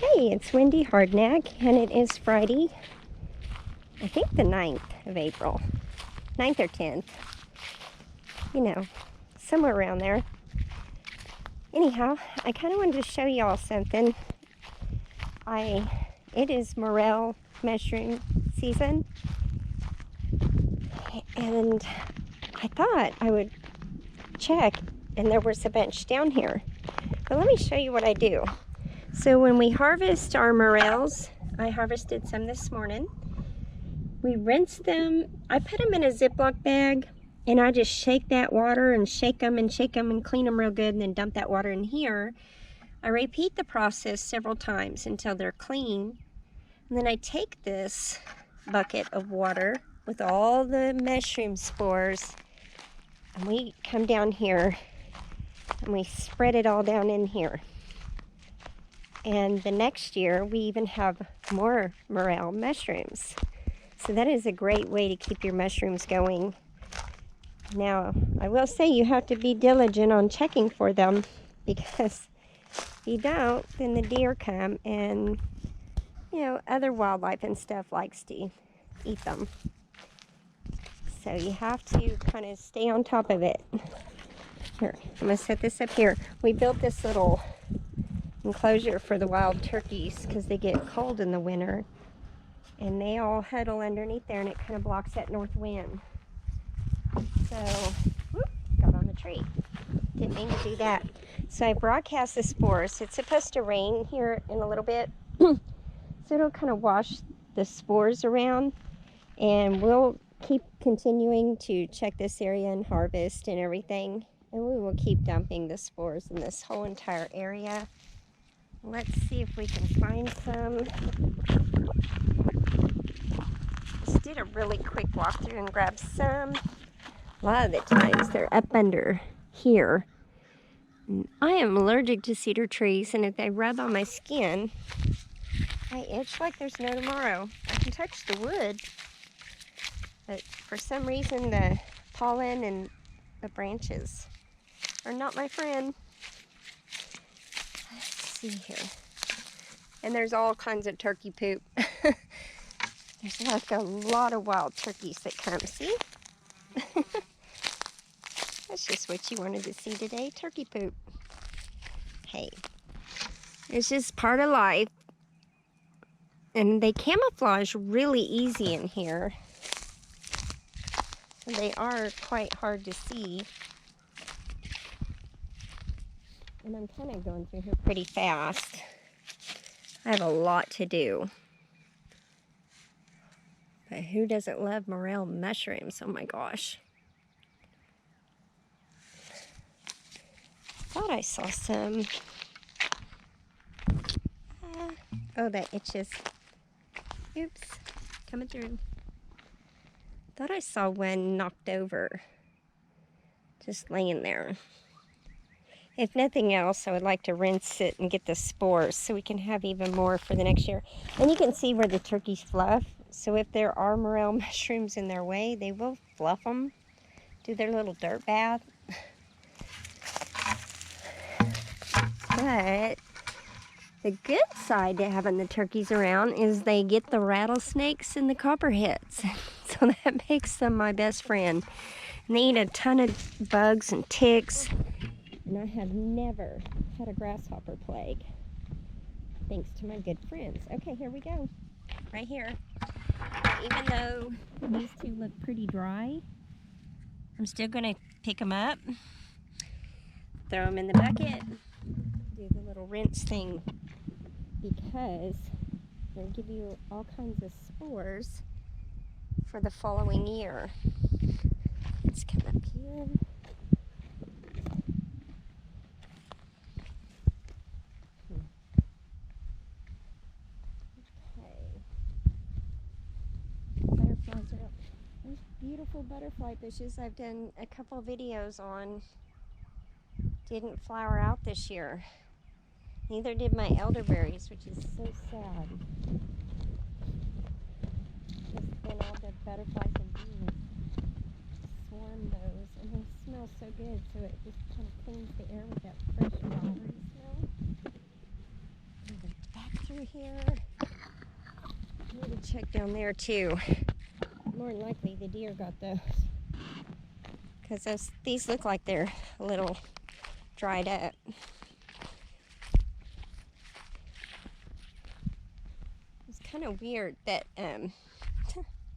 Hey, it's Wendy Hardnack, and it is Friday, I think the 9th of April. 9th or 10th. You know, somewhere around there. Anyhow, I kind of wanted to show y'all something. It is Morel mushroom season, and I thought I would check, and there was a bunch down here. But let me show you what I do. So when we harvest our morels, I harvested some this morning. We rinse them. I put them in a Ziploc bag, and I just shake that water and shake them and clean them real good, and then dump that water in here. I repeat the process several times until they're clean. And then I take this bucket of water with all the mushroom spores, and we come down here and we spread it all down in here. And the next year we even have more morel mushrooms. So that is a great way to keep your mushrooms going. Now, I will say you have to be diligent on checking for them, because if you don't, then the deer come and, other wildlife and stuff likes to eat them. So you have to kind of stay on top of it. Here, I'm going to set this up here. We built this little enclosure for the wild turkeys because they get cold in the winter. And they all huddle underneath there, and it kind of blocks that north wind. So, whoop, got on the tree. Didn't mean to do that. So I broadcast the spores. It's supposed to rain here in a little bit. So it'll kind of wash the spores around. And we'll keep continuing to check this area and harvest and everything. And we will keep dumping the spores in this whole entire area. Let's see if we can find some. Just did a really quick walkthrough and grabbed some. A lot of the times they're up under here. And I am allergic to cedar trees, and if they rub on my skin, I itch like there's no tomorrow. I can touch the wood, but for some reason the pollen and the branches are not my friend. Let's see here. And there's all kinds of turkey poop. There's like a lot of wild turkeys that come. See? That's just what you wanted to see today, turkey poop. Hey, it's just part of life. And they camouflage really easy in here. So they are quite hard to see. And I'm kind of going through here pretty fast. I have a lot to do. But who doesn't love morel mushrooms? Oh my gosh. Thought I saw some. Oh, that itches. Oops, coming through. Thought I saw one knocked over, just laying there. If nothing else, I would like to rinse it and get the spores so we can have even more for the next year. And you can see where the turkeys fluff. So if there are morel mushrooms in their way, they will fluff them, do their little dirt bath. But the good side to having the turkeys around is they get the rattlesnakes and the copperheads. So that makes them my best friend. And they eat a ton of bugs and ticks. And I have never had a grasshopper plague, thanks to my good friends. Okay, here we go. Right here. Even though these two look pretty dry, I'm still going to pick them up, throw them in the bucket, do the little rinse thing, because they'll give you all kinds of spores for the following year. Let's come up here. Butterflies are up. There's beautiful butterfly bushes I've done a couple videos on. Didn't flower out this year. Neither did my elderberries, which is so sad. Just been all the butterflies and bees swarm those, and they smell so good, so it just kind of cleans the air with that fresh flowery smell. Back through through here. I need to check down there too. More than likely the deer got those. Because these look like they're a little dried up. It's kind of weird that,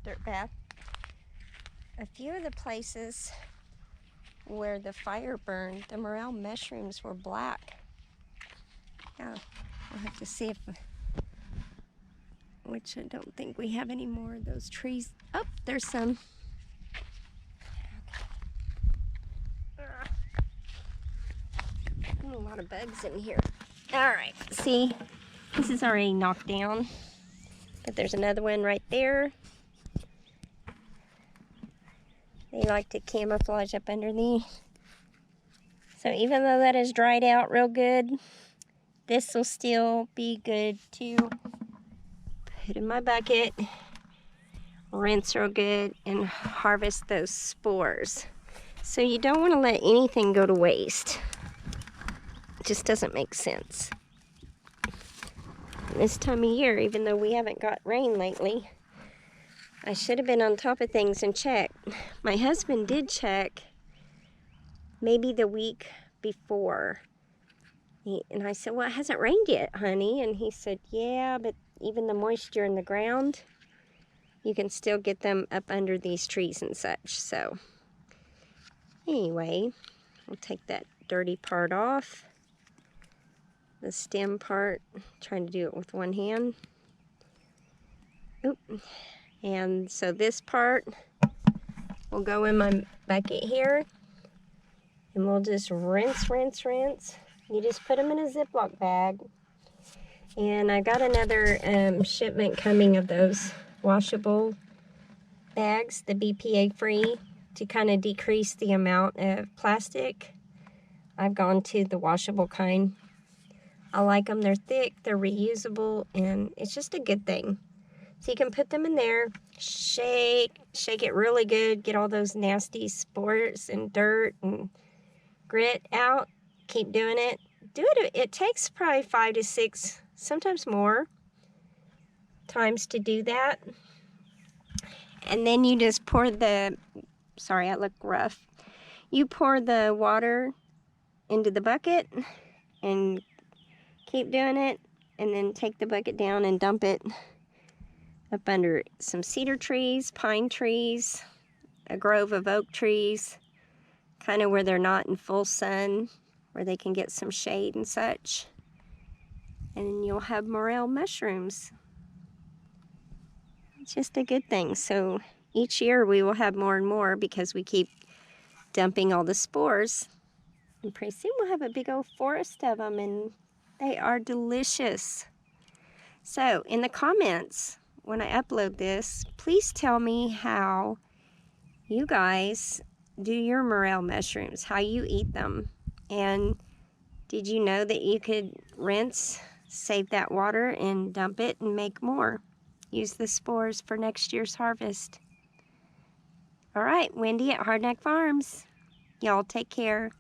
dirt bath, a few of the places where the fire burned, the morel mushrooms were black. Yeah, we'll have to see if, which I don't think we have any more of those trees. Oh, there's some. A lot of bugs in here. All right, see, this is already knocked down, but there's another one right there. They like to camouflage up underneath. So even though that is dried out real good, this will still be good to put in my bucket, rinse real good, and harvest those spores. So you don't want to let anything go to waste. It just doesn't make sense. This time of year, even though we haven't got rain lately, I should have been on top of things and checked. My husband did check maybe the week before. And I said, well, it hasn't rained yet, honey. And he said, yeah, but even the moisture in the ground, you can still get them up under these trees and such. So anyway, we'll take that dirty part off. The stem part, trying to do it with one hand. Oop. And so this part will go in my bucket here. And we'll just rinse, rinse, rinse. You just put them in a Ziploc bag. And I got another shipment coming of those washable bags, the BPA free, to kind of decrease the amount of plastic. I've gone to the washable kind. I like them. They're thick, they're reusable, and it's just a good thing. So you can put them in there, shake it really good, get all those nasty spores and dirt and grit out. Keep doing it. It takes probably 5 to 6, sometimes more times to do that. And then you just pour sorry, I look rough. You pour the water into the bucket and keep doing it, and then take the bucket down and dump it up under some cedar trees, pine trees, a grove of oak trees, kind of where they're not in full sun, where they can get some shade and such. And you'll have morel mushrooms. It's just a good thing. So each year we will have more and more because we keep dumping all the spores. And pretty soon we'll have a big old forest of them, and they are delicious. So in the comments, when I upload this, please tell me how you guys do your morel mushrooms, how you eat them. And did you know that you could rinse, save that water, and dump it and make more? Use the spores for next year's harvest. All right, Wendy at Hardneck Farms. Y'all take care.